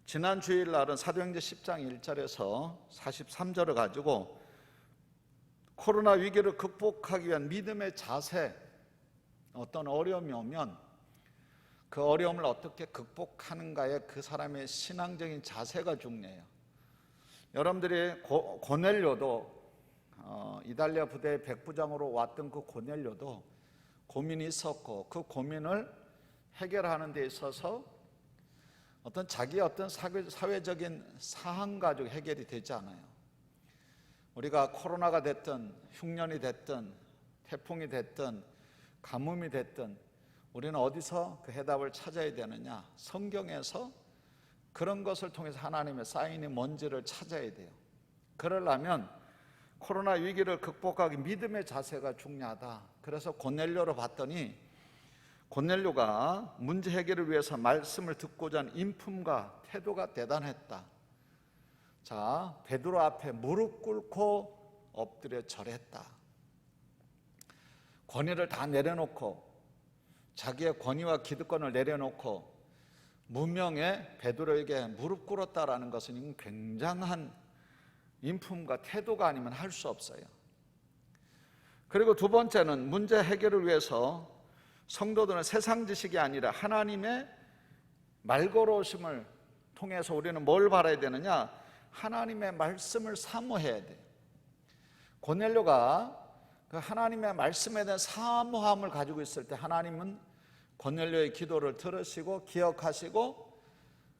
지난 주일날은 사도행전 10장 1절에서 43절을 가지고 코로나 위기를 극복하기 위한 믿음의 자세, 어떤 어려움이 오면 그 어려움을 어떻게 극복하는가에 그 사람의 신앙적인 자세가 중요해요. 여러분들이 고넬료도 이달리아 부대의 백부장으로 왔던 그 고넬료도 고민이 있었고, 그 고민을 해결하는 데 있어서 자기의 사회적인 사항 가지고 해결이 되지 않아요. 우리가 코로나가 됐든 흉년이 됐든 태풍이 됐든 가뭄이 됐든 우리는 어디서 그 해답을 찾아야 되느냐? 성경에서 그런 것을 통해서 하나님의 사인이 뭔지를 찾아야 돼요. 그러려면 코로나 위기를 극복하기 믿음의 자세가 중요하다. 그래서 고넬료로 봤더니 고넬료가 문제 해결을 위해서 말씀을 듣고자 하는 인품과 태도가 대단했다. 자, 베드로 앞에 무릎 꿇고 엎드려 절했다. 권위를 다 내려놓고, 자기의 권위와 기득권을 내려놓고 무명의 베드로에게 무릎 꿇었다라는 것은 굉장한 인품과 태도가 아니면 할 수 없어요. 그리고 두 번째는 문제 해결을 위해서 성도들은 세상 지식이 아니라 하나님의 말걸어오심을 통해서 우리는 뭘 바라야 되느냐? 하나님의 말씀을 사모해야 돼요. 고넬료가 그 하나님의 말씀에 대한 사모함을 가지고 있을 때 하나님은 고넬료의 기도를 들으시고 기억하시고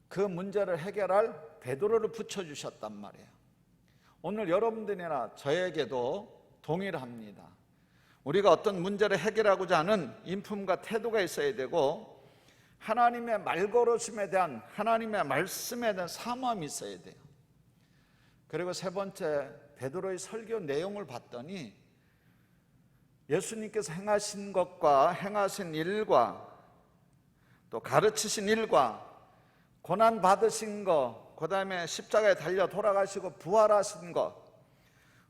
그 문제를 해결할 베드로를 붙여주셨단 말이에요. 오늘 여러분들이나 저에게도 동일합니다. 우리가 어떤 문제를 해결하고자 하는 인품과 태도가 있어야 되고, 하나님의 말걸으심에 대한, 하나님의 말씀에 대한 사모함이 있어야 돼요. 그리고 세 번째, 베드로의 설교 내용을 봤더니 예수님께서 행하신 것과 행하신 일과 또 가르치신 일과 고난 받으신 것, 그 다음에 십자가에 달려 돌아가시고 부활하신 것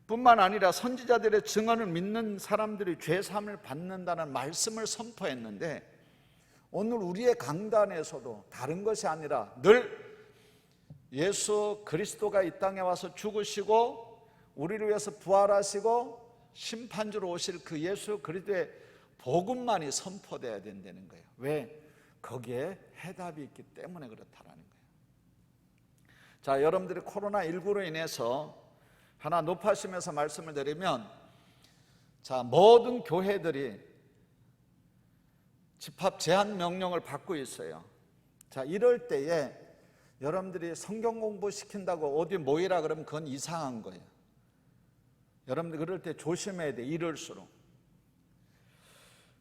뿐만 아니라 선지자들의 증언을 믿는 사람들이 죄사함을 받는다는 말씀을 선포했는데, 오늘 우리의 강단에서도 다른 것이 아니라 늘 예수 그리스도가 이 땅에 와서 죽으시고 우리를 위해서 부활하시고 심판주로 오실 그 예수 그리스도의 복음만이 선포되어야 된다는 거예요. 왜? 거기에 해답이 있기 때문에 그렇다라는 거예요. 자, 여러분들이 코로나19로 인해서 하나 높아심에서 말씀을 드리면, 자, 모든 교회들이 집합 제한 명령을 받고 있어요. 자, 이럴 때에 여러분들이 성경 공부 시킨다고 어디 모이라 그러면 그건 이상한 거예요. 여러분들 그럴 때 조심해야 돼, 이럴수록.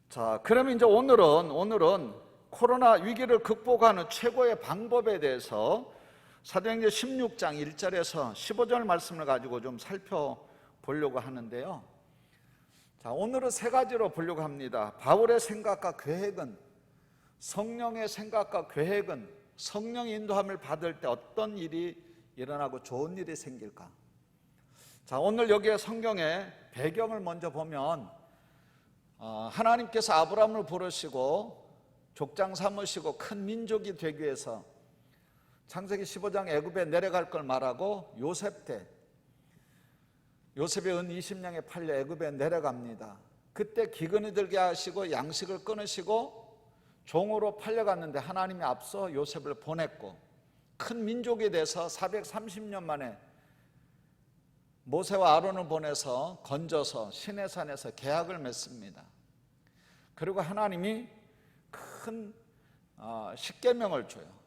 자, 그러면 이제 오늘은 코로나 위기를 극복하는 최고의 방법에 대해서 사도행전 16장 1절에서 15절 말씀을 가지고 좀 살펴보려고 하는데요. 자, 오늘은 세 가지로 보려고 합니다. 바울의 생각과 계획은, 성령의 생각과 계획은 성령의 인도함을 받을 때 어떤 일이 일어나고 좋은 일이 생길까? 자, 오늘 여기에 성경의 배경을 먼저 보면 하나님께서 아브라함을 부르시고 족장 삼으시고 큰 민족이 되기 위해서 창세기 15장 애굽에 내려갈 걸 말하고 요셉 때 요셉의 은 20냥에 팔려 애굽에 내려갑니다. 그때 기근이 들게 하시고 양식을 끊으시고 종으로 팔려갔는데 하나님이 앞서 요셉을 보냈고 큰 민족이 돼서 430년 만에 모세와 아론을 보내서 건져서 시내산에서 계약을 맺습니다. 그리고 하나님이 큰 십계명을 줘요.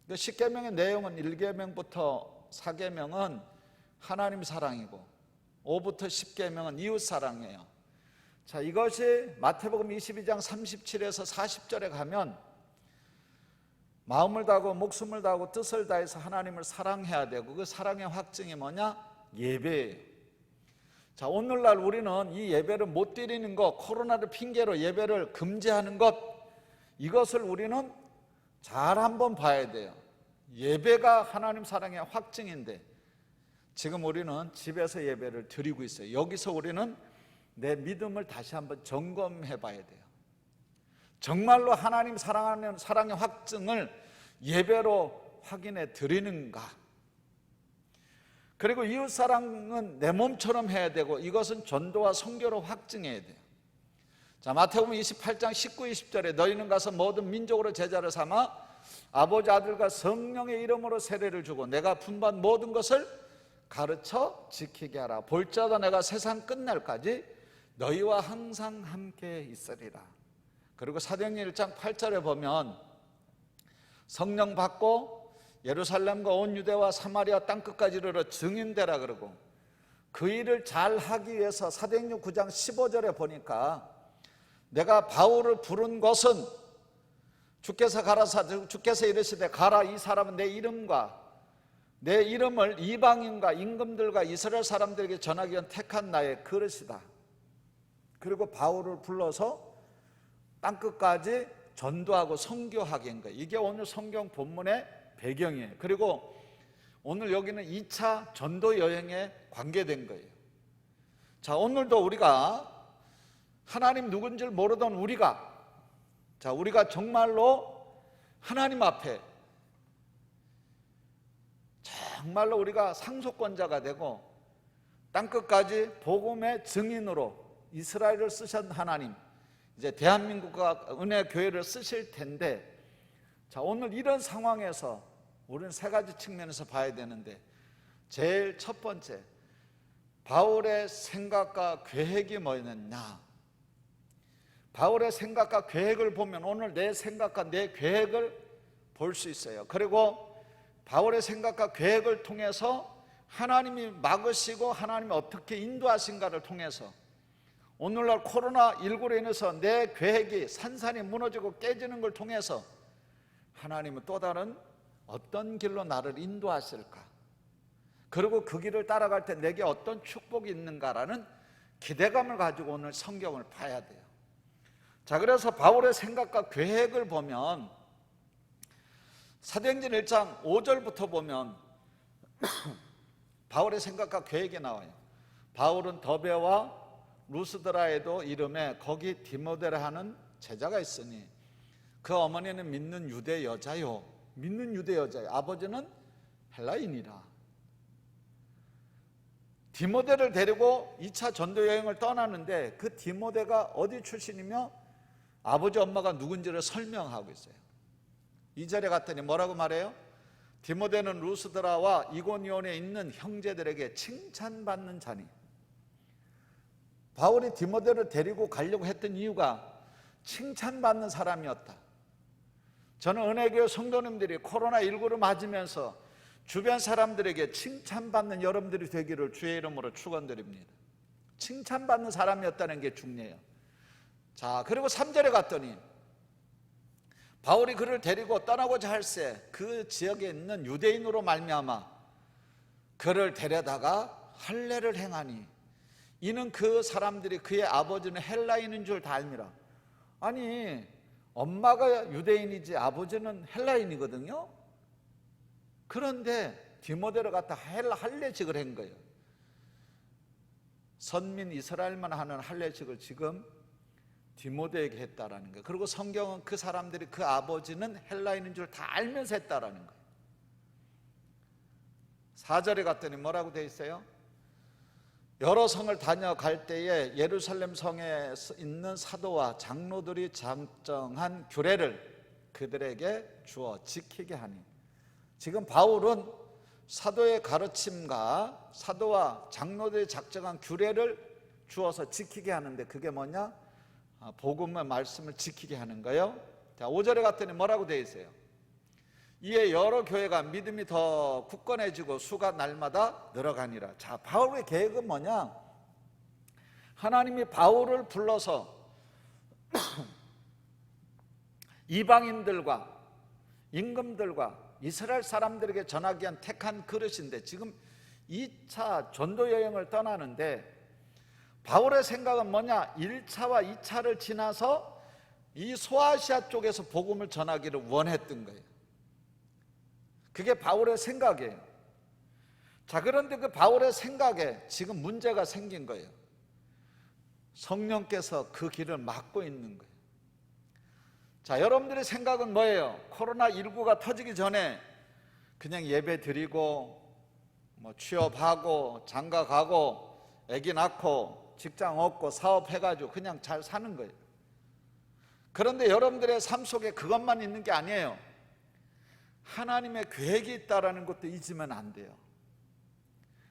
그 십계명의 내용은 1계명부터 4계명은 하나님 사랑이고 5부터 10계명은 이웃 사랑이에요. 자, 이것이 마태복음 22장 37에서 40절에 가면 마음을 다하고 목숨을 다하고 뜻을 다해서 하나님을 사랑해야 되고, 그 사랑의 확증이 뭐냐? 예배예요. 자, 오늘날 우리는 이 예배를 못 드리는 것, 코로나를 핑계로 예배를 금지하는 것, 이것을 우리는 잘 한번 봐야 돼요. 예배가 하나님 사랑의 확증인데 지금 우리는 집에서 예배를 드리고 있어요. 여기서 우리는 내 믿음을 다시 한번 점검해 봐야 돼요. 정말로 하나님 사랑하는 사랑의 확증을 예배로 확인해 드리는가? 그리고 이웃사랑은 내 몸처럼 해야 되고 이것은 전도와 선교로 확증해야 돼요. 자, 마태복음 28장 19, 20절에 너희는 가서 모든 민족으로 제자를 삼아 아버지 아들과 성령의 이름으로 세례를 주고 내가 분부한 모든 것을 가르쳐 지키게 하라. 볼지어다 내가 세상 끝날까지 너희와 항상 함께 있으리라. 그리고 사도행전 1장 8절에 보면 성령 받고 예루살렘과 온 유대와 사마리아 땅끝까지 이르러 증인되라 그러고 그 일을 잘 하기 위해서 사도행전 9장 15절에 보니까 내가 바울을 부른 것은 주께서 이르시되 가라 이 사람은 내 이름과 내 이름을 이방인과 임금들과 이스라엘 사람들에게 전하기 위한 택한 나의 그릇이다. 그리고 바울을 불러서 땅끝까지 전도하고 선교하게 한 거예요. 이게 오늘 성경 본문의 배경이에요. 그리고 오늘 여기는 2차 전도 여행에 관계된 거예요. 자, 오늘도 우리가 하나님 누군지를 모르던 우리가 정말로 하나님 앞에 정말로 우리가 상속권자가 되고 땅끝까지 복음의 증인으로 이스라엘을 쓰신 하나님, 이제 대한민국과 은혜교회를 쓰실 텐데, 자, 오늘 이런 상황에서 우리는 세 가지 측면에서 봐야 되는데, 제일 첫 번째, 바울의 생각과 계획이 뭐였냐? 바울의 생각과 계획을 보면 오늘 내 생각과 내 계획을 볼 수 있어요. 그리고 바울의 생각과 계획을 통해서 하나님이 막으시고 하나님이 어떻게 인도하신가를 통해서 오늘날 코로나19로 인해서 내 계획이 산산이 무너지고 깨지는 걸 통해서 하나님은 또 다른 어떤 길로 나를 인도하실까? 그리고 그 길을 따라갈 때 내게 어떤 축복이 있는가라는 기대감을 가지고 오늘 성경을 봐야 돼요. 자, 그래서 바울의 생각과 계획을 보면 사도행전 1장 5절부터 보면 바울의 생각과 계획이 나와요. 바울은 더베와 루스드라에도 이름에 거기 디모데라 하는 제자가 있으니 그 어머니는 믿는 유대 여자요. 믿는 유대 여자요. 아버지는 헬라인이라. 디모데를 데리고 2차 전도 여행을 떠나는데 그 디모데가 어디 출신이며 아버지 엄마가 누군지를 설명하고 있어요. 2절에 갔더니 뭐라고 말해요? 디모데는 루스드라와 이고니온에 있는 형제들에게 칭찬받는 자니. 바울이 디모데를 데리고 가려고 했던 이유가 칭찬받는 사람이었다. 저는 은혜교회 성도님들이 코로나19를 맞으면서 주변 사람들에게 칭찬받는 여러분들이 되기를 주의 이름으로 축원드립니다. 칭찬받는 사람이었다는 게 중요해요. 자, 그리고 3절에 갔더니 바울이 그를 데리고 떠나고자 할새 그 지역에 있는 유대인으로 말미암아 그를 데려다가 할례를 행하니 이는 그 사람들이 그의 아버지는 헬라인인 줄 다 알미라. 아니, 엄마가 유대인이지 아버지는 헬라인이거든요. 그런데 디모데를 갖다 할례식을 한 거예요. 선민 이스라엘만 하는 할례식을 지금 디모데에게 했다라는 거예요. 그리고 성경은 그 사람들이 그 아버지는 헬라인인 줄 다 알면서 했다라는 거예요. 4절에 갔더니 뭐라고 되어 있어요? 여러 성을 다녀갈 때에 예루살렘 성에 있는 사도와 장로들이 작정한 규례를 그들에게 주어 지키게 하니. 지금 바울은 사도의 가르침과 사도와 장로들이 작정한 규례를 주어서 지키게 하는데 그게 뭐냐? 복음의 말씀을 지키게 하는 거예요. 자, 5절에 갔더니 뭐라고 되어 있어요? 이에 여러 교회가 믿음이 더 굳건해지고 수가 날마다 늘어가니라. 자, 바울의 계획은 뭐냐? 하나님이 바울을 불러서 이방인들과 임금들과 이스라엘 사람들에게 전하기 위한 택한 그릇인데 지금 2차 전도 여행을 떠나는데 바울의 생각은 뭐냐? 1차와 2차를 지나서 이 소아시아 쪽에서 복음을 전하기를 원했던 거예요. 그게 바울의 생각이에요. 자, 그런데 그 바울의 생각에 지금 문제가 생긴 거예요. 성령께서 그 길을 막고 있는 거예요. 자, 여러분들의 생각은 뭐예요? 코로나19가 터지기 전에 그냥 예배 드리고 취업하고 장가가고 아기 낳고 직장 얻고 사업해가지고 그냥 잘 사는 거예요. 그런데 여러분들의 삶 속에 그것만 있는 게 아니에요. 하나님의 계획이 있다는 것도 잊으면 안 돼요.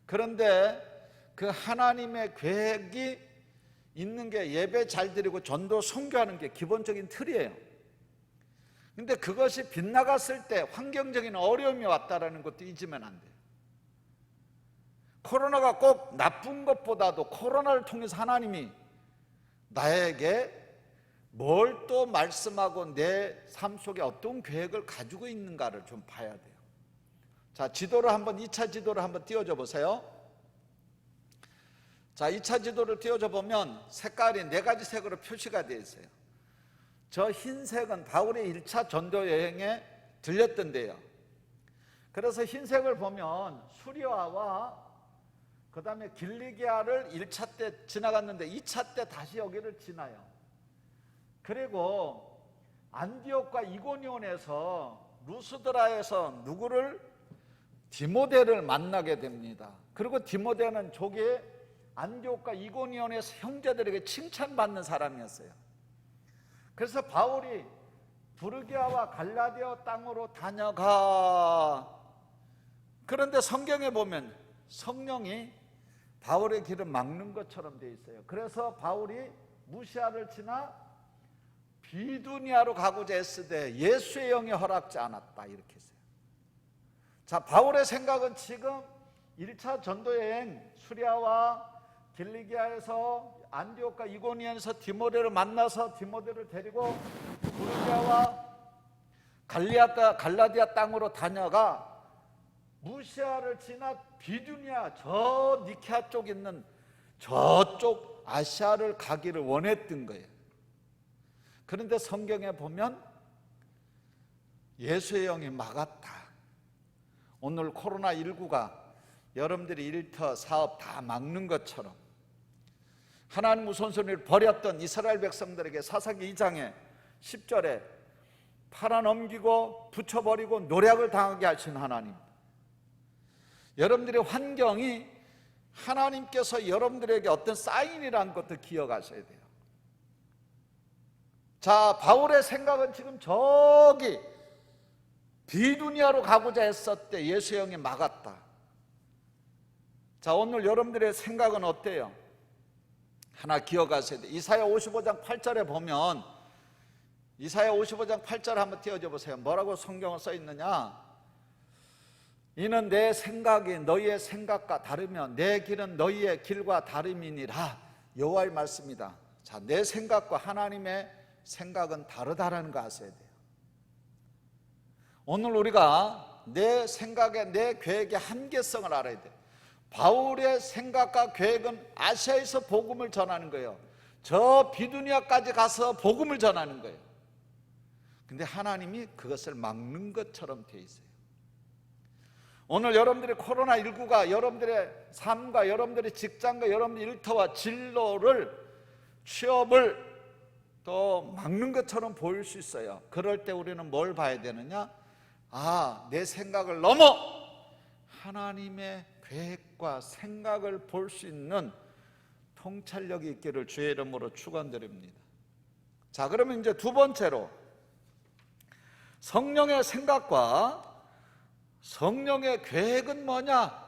그런데 그 하나님의 계획이 있는 게 예배 잘 드리고 전도 선교하는 게 기본적인 틀이에요. 근데 그것이 빗나갔을 때 환경적인 어려움이 왔다는 것도 잊으면 안 돼요. 코로나가 꼭 나쁜 것보다도 코로나를 통해서 하나님이 나에게 뭘 또 말씀하고 내 삶 속에 어떤 계획을 가지고 있는가를 좀 봐야 돼요. 자, 지도를 한번 2차 지도를 한번 띄워줘 보세요. 자, 2차 지도를 띄워줘 보면 색깔이 4가지 색으로 표시가 되어 있어요. 저 흰색은 바울의 1차 전도 여행에 들렸던 데요. 그래서 흰색을 보면 수리아와 그 다음에 길리기아를 1차 때 지나갔는데 2차 때 다시 여기를 지나요. 그리고 안디옥과 이고니온에서 루스드라에서 누구를? 디모데를 만나게 됩니다. 그리고 디모데는 저게 안디옥과 이고니온에서 형제들에게 칭찬받는 사람이었어요. 그래서 바울이 부르기아와 갈라디아 땅으로 다녀가. 그런데 성경에 보면 성령이 바울의 길을 막는 것처럼 되어 있어요. 그래서 바울이 무시아를 지나 비두니아로 가고자 했을 때 예수의 영이 허락지 않았다, 이렇게 했어요. 자, 바울의 생각은 지금 1차 전도여행 수리아와 길리기아에서 안디옥과 이고니온에서 디모데를 만나서 디모데를 데리고 부르기아와 갈라디아 땅으로 다녀가 무시아를 지나 비두니아, 저 니케아 쪽 있는 저쪽 아시아를 가기를 원했던 거예요. 그런데 성경에 보면 예수의 영이 막았다. 오늘 코로나19가 여러분들이 일터 사업 다 막는 것처럼 하나님 우선순위를 버렸던 이스라엘 백성들에게 사사기 2장에 10절에 팔아넘기고 붙여버리고 노략을 당하게 하신 하나님, 여러분들의 환경이 하나님께서 여러분들에게 어떤 사인이라는 것도 기억하셔야 돼요. 자, 바울의 생각은 지금 저기 비두니아로 가고자 했었대. 예수의 영이 막았다. 자, 오늘 여러분들의 생각은 어때요? 하나 기억하셔야 돼요. 이사야 55장 8절에 보면, 이사야 55장 8절 한번 띄워줘 보세요. 뭐라고 성경에 써 있느냐? 이는 내 생각이 너희의 생각과 다르며 내 길은 너희의 길과 다름이니라. 여호와의 말씀이다. 자, 내 생각과 하나님의 생각은 다르다라는 거 아셔야 돼요. 오늘 우리가 내 생각에, 내 계획의 한계성을 알아야 돼요. 바울의 생각과 계획은 아시아에서 복음을 전하는 거예요. 저 비두니아까지 가서 복음을 전하는 거예요. 근데 하나님이 그것을 막는 것처럼 되어 있어요. 오늘 여러분들의 코로나19가 여러분들의 삶과 여러분들의 직장과 여러분들의 일터와 진로를, 취업을 또 막는 것처럼 보일 수 있어요. 그럴 때 우리는 뭘 봐야 되느냐? 아, 내 생각을 넘어 하나님의 계획과 생각을 볼 수 있는 통찰력이 있기를 주의 이름으로 축원드립니다. 자, 그러면 이제 두 번째로 성령의 생각과 성령의 계획은 뭐냐?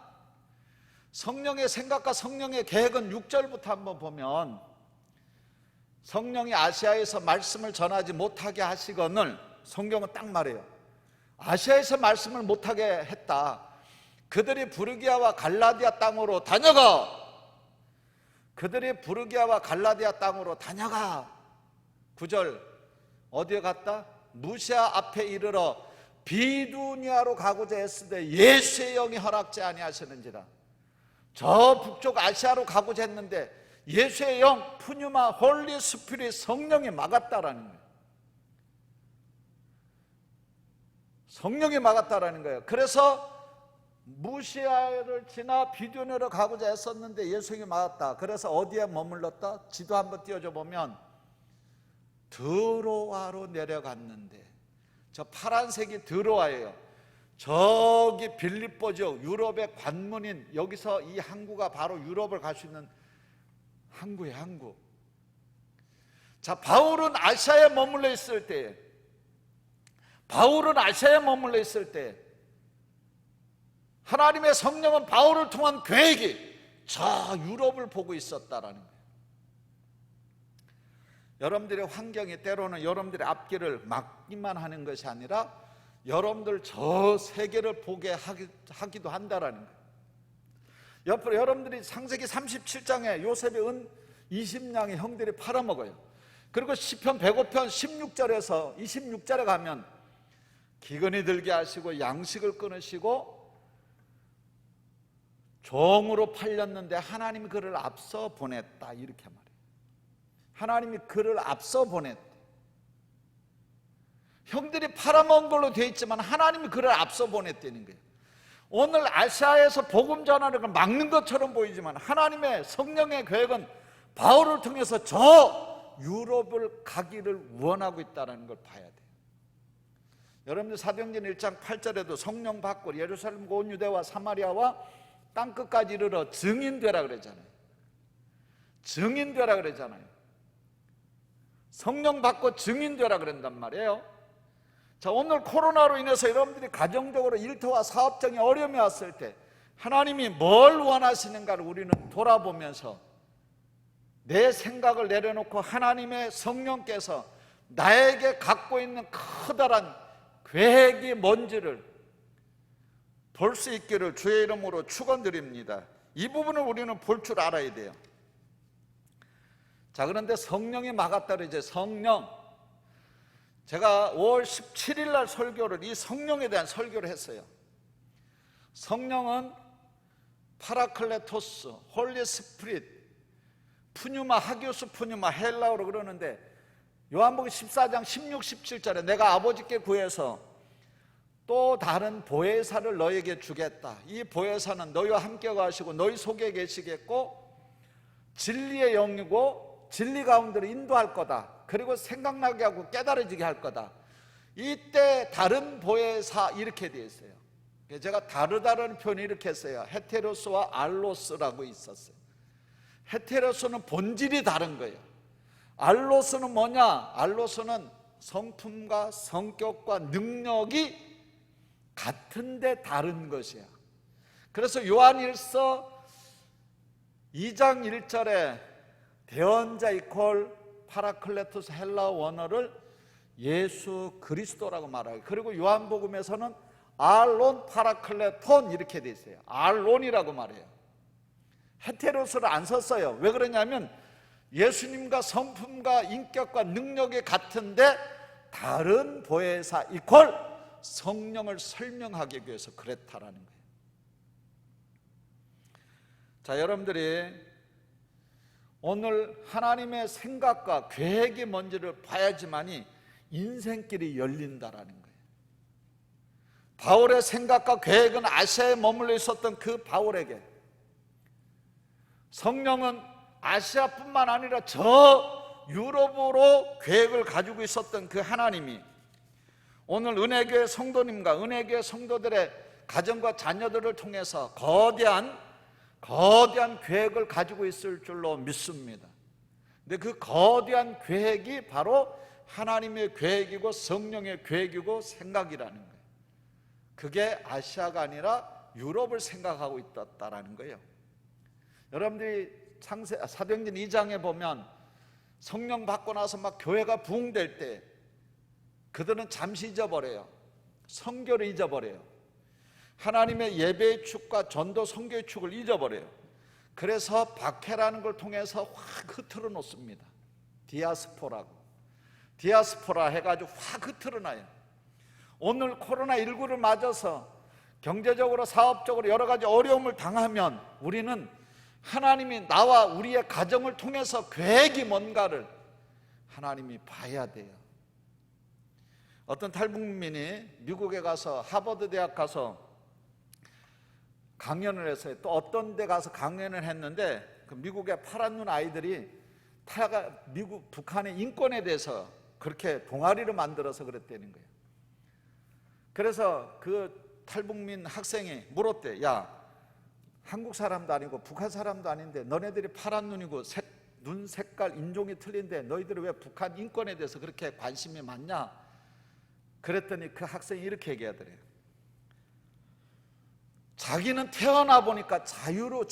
성령의 생각과 성령의 계획은 6절부터 한번 보면, 성령이 아시아에서 말씀을 전하지 못하게 하시거늘, 성경은 딱 말해요. 아시아에서 말씀을 못하게 했다. 그들이 부르기아와 갈라디아 땅으로 다녀가. 그들이 부르기아와 갈라디아 땅으로 다녀가. 9절 어디에 갔다? 무시아 앞에 이르러 비두니아로 가고자 했을 때 예수의 영이 허락지 아니하시는지라. 저 북쪽 아시아로 가고자 했는데 예수의 영, 푸뉴마, 홀리 스피릿, 성령이 막았다라는 거예요. 성령이 막았다라는 거예요. 그래서 무시아를 지나 비두니아로 가고자 했었는데 예수님이 막았다. 그래서 어디에 머물렀다? 지도 한번 띄워줘 보면 드로아로 내려갔는데, 저 파란색이 드로아예요. 저기 빌립보죠. 유럽의 관문인 여기서 이 항구가 바로 유럽을 갈 수 있는 항구예요, 항구. 자, 바울은 아시아에 머물러 있을 때, 하나님의 성령은 바울을 통한 계획이 저 유럽을 보고 있었다라는 거예요. 여러분들의 환경이 때로는 여러분들의 앞길을 막기만 하는 것이 아니라 여러분들 저 세계를 보게 하기도 한다라는 거예요. 옆으로 여러분들이 창세기 37장에 요셉의 은 20냥의 형들이 팔아먹어요. 그리고 시편 105편 16절에서 26절에 가면 기근이 들게 하시고 양식을 끊으시고 종으로 팔렸는데 하나님이 그를 앞서 보냈다, 이렇게 말해요. 하나님이 그를 앞서 보냈다. 형들이 팔아먹은 걸로 되어 있지만 하나님이 그를 앞서 보냈다는 거예요. 오늘 아시아에서 복음 전하는 걸 막는 것처럼 보이지만 하나님의 성령의 계획은 바울을 통해서 저 유럽을 가기를 원하고 있다는 걸 봐야 돼요. 여러분들 사도행전 1장 8절에도 성령 받고 예루살렘과 온 유대와 사마리아와 땅끝까지 이르러 증인되라 그러잖아요. 증인되라 그러잖아요. 성령 받고 증인되라 그런단 말이에요. 자, 오늘 코로나로 인해서 여러분들이 가정적으로 일터와 사업적인 어려움이 왔을 때 하나님이 뭘 원하시는가를 우리는 돌아보면서 내 생각을 내려놓고 하나님의 성령께서 나에게 갖고 있는 커다란 계획이 뭔지를 볼 수 있기를 주의 이름으로 축원드립니다. 이 부분을 우리는 볼 줄 알아야 돼요. 자, 그런데 성령이 막았다 그러죠. 성령. 제가 5월 17일 날 설교를 이 성령에 대한 설교를 했어요. 성령은 파라클레토스, 홀리 스피릿, 푸뉴마, 하기오스 푸뉴마, 헬라어로 그러는데 요한복음 14장 16, 17절에 내가 아버지께 구해서 또 다른 보혜사를 너에게 주겠다. 이 보혜사는 너희와 함께 가시고 너희 속에 계시겠고 진리의 영이고 진리 가운데로 인도할 거다. 그리고 생각나게 하고 깨달아지게 할 거다. 이때 다른 보혜사 이렇게 되어 있어요. 제가 다르다는 표현을 이렇게 했어요. 헤테로스와 알로스라고 있었어요. 헤테로스는 본질이 다른 거예요. 알로스는 뭐냐? 알로스는 성품과 성격과 능력이 같은데 다른 것이야. 그래서 요한일서 2장 1절에 대언자 이퀄 파라클레토스 헬라어 원어를 예수 그리스도라고 말해요. 그리고 요한복음에서는 알론 파라클레톤 이렇게 돼 있어요. 알론이라고 말해요. 헤테로스를 안 썼어요. 왜 그러냐면 예수님과 성품과 인격과 능력이 같은데 다른 보혜사 이퀄 성령을 설명하기 위해서 그랬다라는 거예요. 자, 여러분들이 오늘 하나님의 생각과 계획이 뭔지를 봐야지만이 인생길이 열린다라는 거예요. 바울의 생각과 계획은 아시아에 머물러 있었던 그 바울에게 성령은 아시아뿐만 아니라 저 유럽으로 계획을 가지고 있었던 그 하나님이 오늘 은혜교회 성도님과 은혜교회 성도들의 가정과 자녀들을 통해서 거대한 계획을 가지고 있을 줄로 믿습니다. 근데 그 거대한 계획이 바로 하나님의 계획이고 성령의 계획이고 생각이라는 거예요. 그게 아시아가 아니라 유럽을 생각하고 있었다라는 거예요. 여러분들이 사도행전 2장에 보면 성령 받고 나서 막 교회가 부흥될 때 그들은 잠시 잊어버려요. 선교를 잊어버려요. 하나님의 예배의 축과 전도 선교의 축을 잊어버려요. 그래서 박해라는 걸 통해서 확 흐트러 놓습니다. 디아스포라 해가지고 확 흐트러 놔요. 오늘 코로나19를 맞아서 경제적으로 사업적으로 여러 가지 어려움을 당하면 우리는 하나님이 나와 우리의 가정을 통해서 계획이 뭔가를 하나님이 봐야 돼요. 어떤 탈북민이 미국에 가서 하버드 대학 가서 강연을 했어요. 또 어떤 데 가서 강연을 했는데 그 미국의 파란 눈 아이들이 미국 북한의 인권에 대해서 그렇게 동아리를 만들어서 그랬다는 거예요. 그래서 그 탈북민 학생이 물었대. 야, 한국 사람도 아니고 북한 사람도 아닌데 너네들이 파란 눈이고 눈 색깔 인종이 틀린데 너희들이 왜 북한 인권에 대해서 그렇게 관심이 많냐? 그랬더니 그 학생이 이렇게 얘기하더래요. 자기는 태어나 보니까 자유로운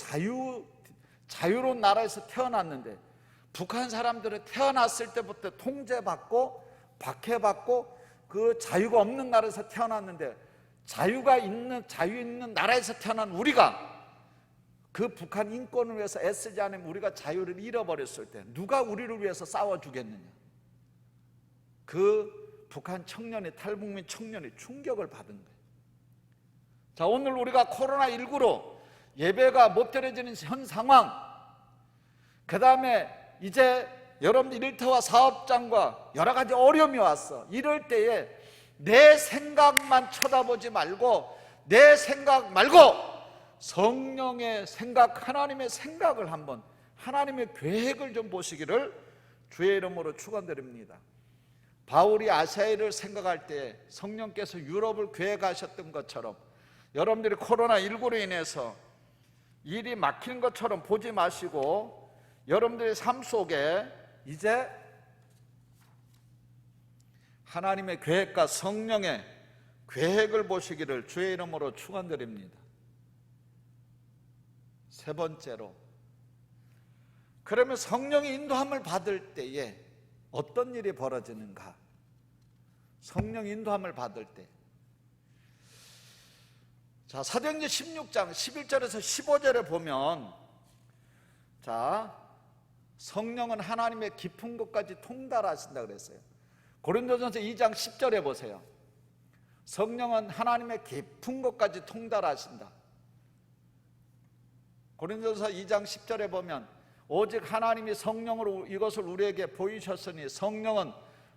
나라에서 태어났는데 북한 사람들은 태어났을 때부터 통제받고 박해받고 그 자유가 없는 나라에서 태어났는데 자유 있는 나라에서 태어난 우리가 그 북한 인권을 위해서 애쓰지 않으면 우리가 자유를 잃어버렸을 때 누가 우리를 위해서 싸워주겠느냐? 그 북한 청년이, 탈북민 청년이 충격을 받은 거예요. 자, 오늘 우리가 코로나19로 예배가 못 드려지는 현 상황, 그 다음에 이제 여러분들 일터와 사업장과 여러 가지 어려움이 왔어. 이럴 때에 내 생각만 쳐다보지 말고 내 생각 말고 성령의 생각, 하나님의 생각을 한번, 하나님의 계획을 좀 보시기를 주의 이름으로 축원드립니다. 바울이 아시아를 생각할 때 성령께서 유럽을 계획하셨던 것처럼 여러분들이 코로나19로 인해서 일이 막히는 것처럼 보지 마시고 여러분들의 삶 속에 이제 하나님의 계획과 성령의 계획을 보시기를 주의 이름으로 축원드립니다. 세 번째로, 그러면 성령의 인도함을 받을 때에 어떤 일이 벌어지는가? 성령 인도함을 받을 때, 자, 사도행전 16장 11절에서 15절에 보면, 자, 성령은 하나님의 깊은 곳까지 통달하신다 그랬어요. 고린도전서 2장 10절에 보세요. 성령은 하나님의 깊은 곳까지 통달하신다. 고린도전서 2장 10절에 보면 오직 하나님이 성령으로 이것을 우리에게 보이셨으니 성령은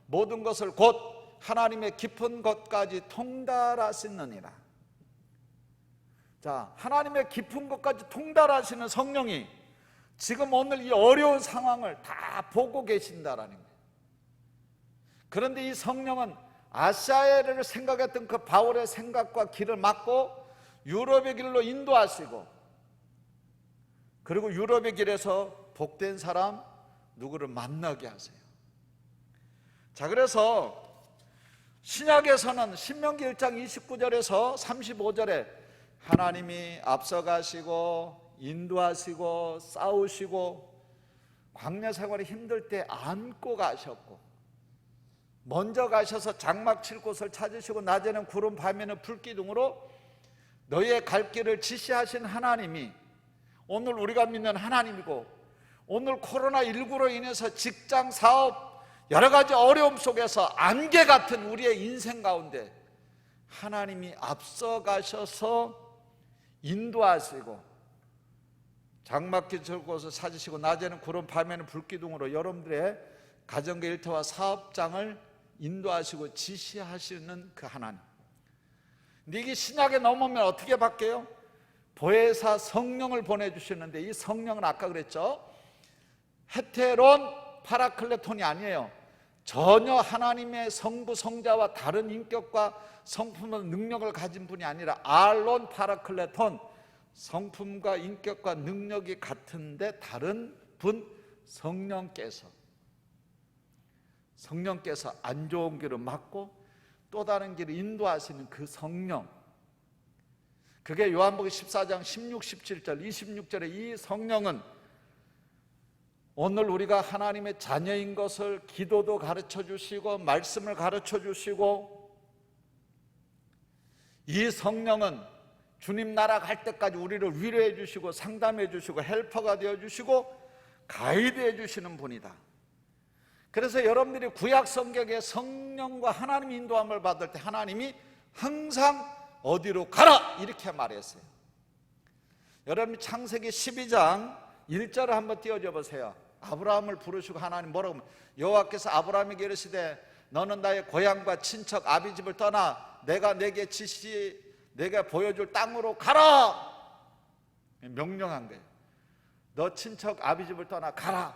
모든 것을 곧 하나님의 깊은 곳까지 통달하시느니라. 자, 하나님의 깊은 곳까지 통달하시는 성령이 지금 오늘 이 어려운 상황을 다 보고 계신다라는 거예요. 그런데 이 성령은 아시아를 생각했던 그 바울의 생각과 길을 막고 유럽의 길로 인도하시고, 그리고 유럽의 길에서 복된 사람 누구를 만나게 하세요. 자, 그래서 신약에서는 신명기 1장 29절에서 35절에 하나님이 앞서가시고 인도하시고 싸우시고 광야 생활이 힘들 때 안고 가셨고, 먼저 가셔서 장막 칠 곳을 찾으시고 낮에는 구름 밤에는 불기둥으로 너희의 갈 길을 지시하신 하나님이 오늘 우리가 믿는 하나님이고, 오늘 코로나19로 인해서 직장, 사업, 여러 가지 어려움 속에서 안개 같은 우리의 인생 가운데 하나님이 앞서가셔서 인도하시고 장막 칠 곳을 찾으시고 낮에는 구름 밤에는 불기둥으로 여러분들의 가정과 일터와 사업장을 인도하시고 지시하시는 그 하나님. 근데 이게 신약에 넘으면 어떻게 바뀌어요? 보혜사 성령을 보내주시는데 이 성령은 아까 그랬죠? 헤테론 파라클레톤이 아니에요. 전혀 하나님의 성부 성자와 다른 인격과 성품과 능력을 가진 분이 아니라 알론 파라클레톤, 성품과 인격과 능력이 같은데 다른 분, 성령께서 안 좋은 길을 막고 또 다른 길을 인도하시는 그 성령, 그게 요한복음 14장 16, 17절, 26절에 이 성령은 오늘 우리가 하나님의 자녀인 것을 기도도 가르쳐 주시고 말씀을 가르쳐 주시고, 이 성령은 주님 나라 갈 때까지 우리를 위로해 주시고 상담해 주시고 헬퍼가 되어 주시고 가이드해 주시는 분이다. 그래서 여러분들이 구약 성경에 성령과 하나님 인도함을 받을 때 하나님이 항상 어디로 가라 이렇게 말했어요. 여러분 창세기 12장 1절을 한번 띄워줘 보세요. 아브라함을 부르시고 하나님 뭐라고 하면, 여호와께서 아브라함에게 이르시되 너는 나의 고향과 친척 아비집을 떠나 내가 내가 보여줄 땅으로 가라. 명령한 거예요. 너 친척 아비집을 떠나 가라.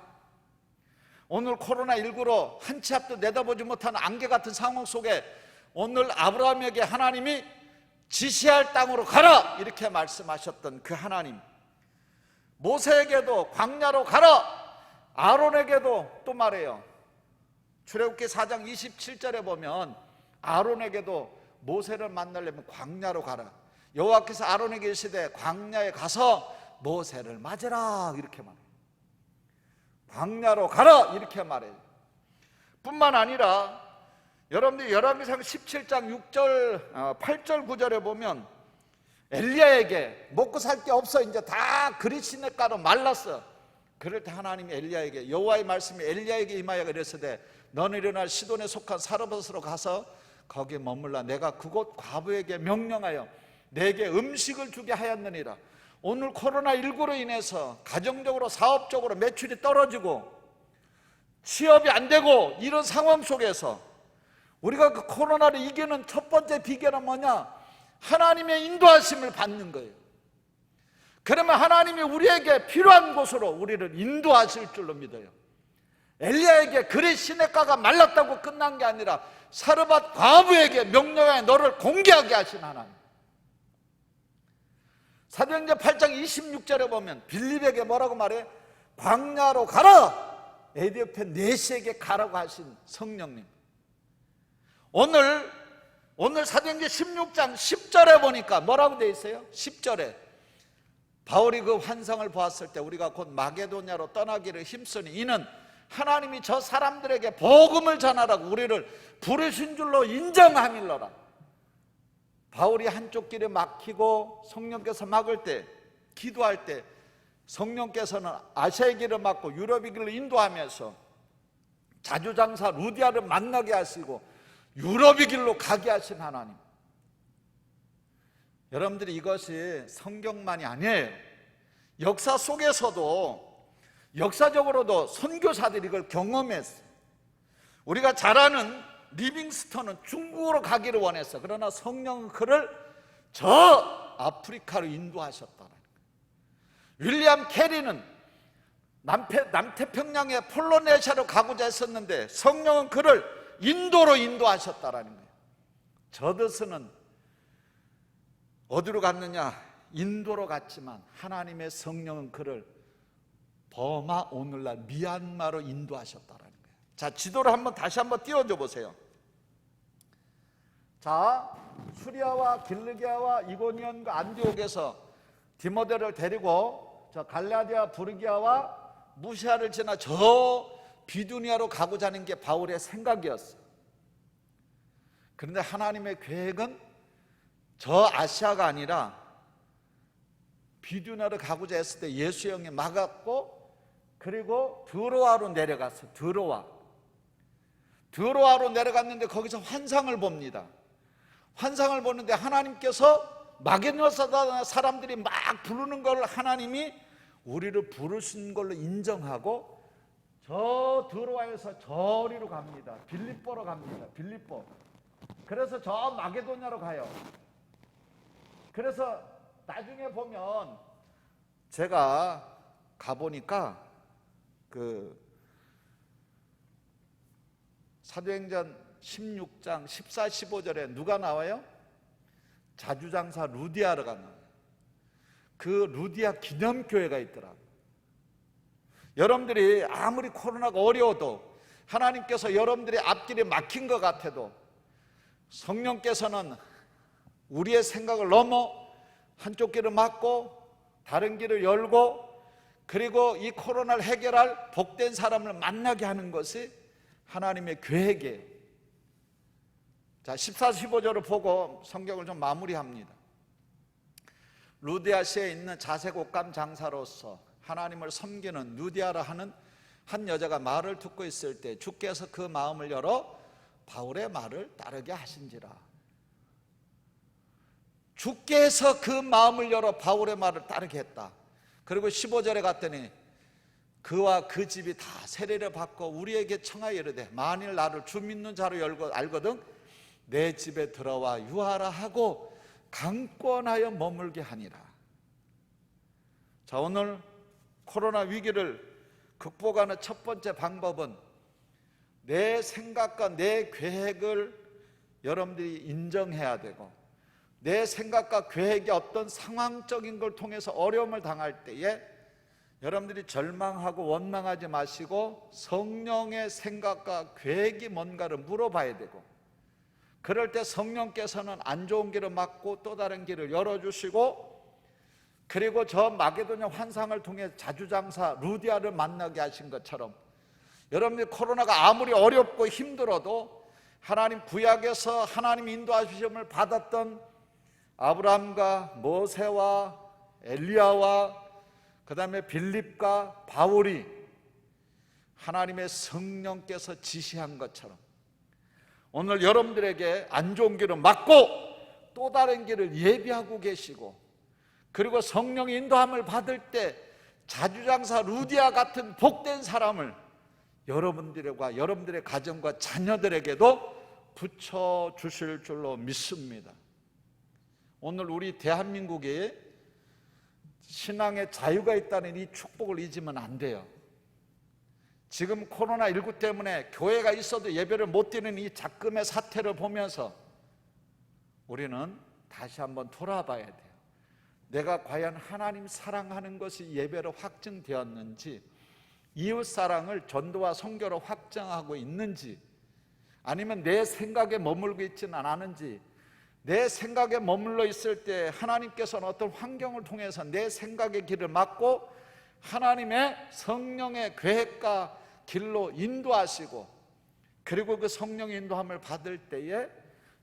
오늘 코로나19로 한 치 앞도 내다보지 못하는 안개 같은 상황 속에 오늘 아브라함에게 하나님이 지시할 땅으로 가라 이렇게 말씀하셨던 그 하나님, 모세에게도 광야로 가라, 아론에게도 또 말해요. 출애굽기 4장 27절에 보면 아론에게도 모세를 만나려면 광야로 가라, 여호와께서 아론에게 이르시되 광야에 가서 모세를 맞으라 이렇게 말해요. 광야로 가라 이렇게 말해요. 뿐만 아니라 여러분들이 열왕기상 17장 6절 8절 9절에 보면 엘리야에게 먹고 살 게 없어, 이제 다 그리시네가로 말랐어. 그럴 때 하나님이 엘리야에게, 여호와의 말씀이 엘리야에게 임하여 이르시되 너는 일어나 시돈에 속한 사르밧으로 가서 거기에 머물라. 내가 그곳 과부에게 명령하여 내게 음식을 주게 하였느니라. 오늘 코로나19로 인해서 가정적으로 사업적으로 매출이 떨어지고 취업이 안 되고 이런 상황 속에서 우리가 그 코로나를 이기는 첫 번째 비결은 뭐냐? 하나님의 인도하심을 받는 거예요. 그러면 하나님이 우리에게 필요한 곳으로 우리를 인도하실 줄로 믿어요. 엘리야에게 그리 시냇가가 말랐다고 끝난 게 아니라 사르밧 과부에게 명령하여 너를 공개하게 하신 하나님. 사도행전 8장 26절에 보면 빌립에게 뭐라고 말해? 광야로 가라, 에디오피아 내시에게 가라고 하신 성령님. 오늘 사도행전 16장 10절에 보니까 뭐라고 되어 있어요? 10절에 바울이 그 환상을 보았을 때 우리가 곧 마게도냐로 떠나기를 힘쓰니 이는 하나님이 저 사람들에게 복음을 전하라고 우리를 부르신 줄로 인정함일러라. 바울이 한쪽 길에 막히고 성령께서 막을 때, 기도할 때 성령께서는 아시아의 길을 막고 유럽의 길을 인도하면서 자주장사 루디아를 만나게 하시고 유럽의 길로 가게 하신 하나님. 여러분들이 이것이 성경만이 아니에요. 역사 속에서도, 역사적으로도 선교사들이 이걸 경험했어요. 우리가 잘 아는 리빙스턴은 중국으로 가기를 원했어. 그러나 성령은 그를 저 아프리카로 인도하셨다는 거예요. 윌리엄 캐리는 남태평양의 폴리네시아로 가고자 했었는데 성령은 그를 인도로 인도하셨다는 거예요. 저드스는 어디로 갔느냐? 인도로 갔지만 하나님의 성령은 그를 버마, 오늘날 미얀마로 인도하셨다는 거예요. 자, 지도를 다시 한번 띄워줘 보세요. 자, 수리아와 길르기아와 이고니온과 안디옥에서 디모데를 데리고 저 갈라디아 부르기아와 무시아를 지나 저 비두니아로 가고자 하는 게 바울의 생각이었어요. 그런데 하나님의 계획은 저 아시아가 아니라 비두니아로 가고자 했을 때 예수의 영이 막았고, 그리고 드로아로 내려갔어요. 드로아로 내려갔는데 거기서 환상을 봅니다. 환상을 보는데 하나님께서 마게도냐 사람들이 막 부르는 걸 하나님이 우리를 부르신 걸로 인정하고 저 드로아에서 저리로 갑니다. 빌립보로 갑니다. 빌립보. 그래서 저 마게도냐로 가요. 그래서 나중에 보면 제가 가보니까 그 사도행전 16장 14, 15절에 누가 나와요? 자주장사 루디아르가 나와요. 그 루디아 기념교회가 있더라고요. 여러분들이 아무리 코로나가 어려워도, 하나님께서 여러분들의 앞길이 막힌 것 같아도 성령께서는 우리의 생각을 넘어 한쪽 길을 막고 다른 길을 열고, 그리고 이 코로나를 해결할 복된 사람을 만나게 하는 것이 하나님의 계획이에요. 자, 14, 15절을 보고 성경을 좀 마무리합니다. 루디아시에 있는 자색 옷감 장사로서 하나님을 섬기는 루디아라 하는 한 여자가 말을 듣고 있을 때 주께서 그 마음을 열어 바울의 말을 따르게 하신지라. 주께서 그 마음을 열어 바울의 말을 따르게 했다. 그리고 15절에 갔더니 그와 그 집이 다 세례를 받고 우리에게 청하여 이르되 만일 나를 주 믿는 자로 알거든 내 집에 들어와 유하라 하고 강권하여 머물게 하니라. 자, 오늘 코로나 위기를 극복하는 첫 번째 방법은 내 생각과 내 계획을 여러분들이 인정해야 되고, 내 생각과 계획이 어떤 상황적인 걸 통해서 어려움을 당할 때에 여러분들이 절망하고 원망하지 마시고 성령의 생각과 계획이 뭔가를 물어봐야 되고, 그럴 때 성령께서는 안 좋은 길을 막고 또 다른 길을 열어주시고, 그리고 저 마게도냐 환상을 통해 자주장사 루디아를 만나게 하신 것처럼 여러분들 코로나가 아무리 어렵고 힘들어도 하나님 구약에서 하나님 인도하심을 받았던 아브라함과 모세와 엘리야와 그 다음에 빌립과 바울이 하나님의 성령께서 지시한 것처럼 오늘 여러분들에게 안 좋은 길을 막고 또 다른 길을 예비하고 계시고, 그리고 성령의 인도함을 받을 때 자주장사 루디아 같은 복된 사람을 여러분들과 여러분들의 가정과 자녀들에게도 붙여주실 줄로 믿습니다. 오늘 우리 대한민국에 신앙의 자유가 있다는 이 축복을 잊으면 안 돼요. 지금 코로나19 때문에 교회가 있어도 예배를 못 드리는 이 작금의 사태를 보면서 우리는 다시 한번 돌아봐야 돼요. 내가 과연 하나님 사랑하는 것이 예배로 확증되었는지, 이웃사랑을 전도와 선교로 확정하고 있는지, 아니면 내 생각에 머물고 있지는 않은지, 내 생각에 머물러 있을 때 하나님께서는 어떤 환경을 통해서 내 생각의 길을 막고 하나님의 성령의 계획과 길로 인도하시고, 그리고 그 성령의 인도함을 받을 때에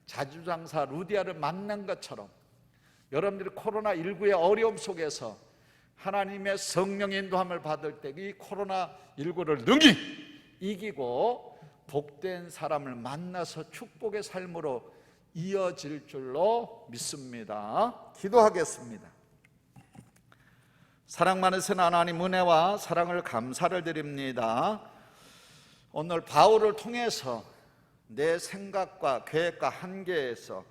자주장사 루디아를 만난 것처럼 여러분들이 코로나19의 어려움 속에서 하나님의 성령의 인도함을 받을 때 이 코로나19를 능히 이기고 복된 사람을 만나서 축복의 삶으로 이어질 줄로 믿습니다. 기도하겠습니다. 사랑 많으신 하나님, 은혜와 사랑을 감사를 드립니다. 오늘 바울을 통해서 내 생각과 계획과 한계에서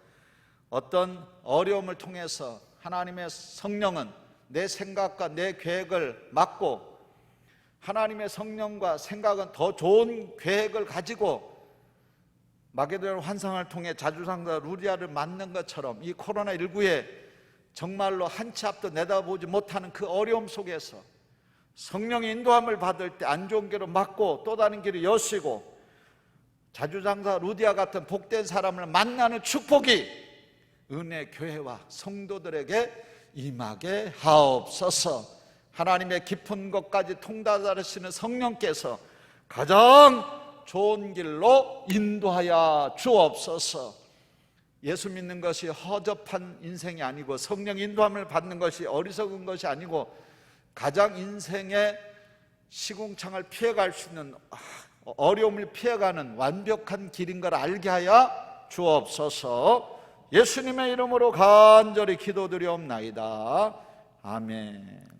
어떤 어려움을 통해서 하나님의 성령은 내 생각과 내 계획을 막고 하나님의 성령과 생각은 더 좋은 계획을 가지고 마게도냐 환상을 통해 자주장사 루디아를 만난 것처럼 이 코로나19에 정말로 한 치 앞도 내다보지 못하는 그 어려움 속에서 성령의 인도함을 받을 때 안 좋은 길을 막고 또 다른 길을 여시고 자주장사 루디아 같은 복된 사람을 만나는 축복이 은혜 교회와 성도들에게 임하게 하옵소서. 하나님의 깊은 것까지 통달하시는 성령께서 가장 좋은 길로 인도하여 주옵소서. 예수 믿는 것이 허접한 인생이 아니고 성령 인도함을 받는 것이 어리석은 것이 아니고 가장 인생의 시궁창을 피해갈 수 있는 어려움을 피해가는 완벽한 길인 걸 알게 하여 주옵소서. 예수님의 이름으로 간절히 기도드리옵나이다. 아멘.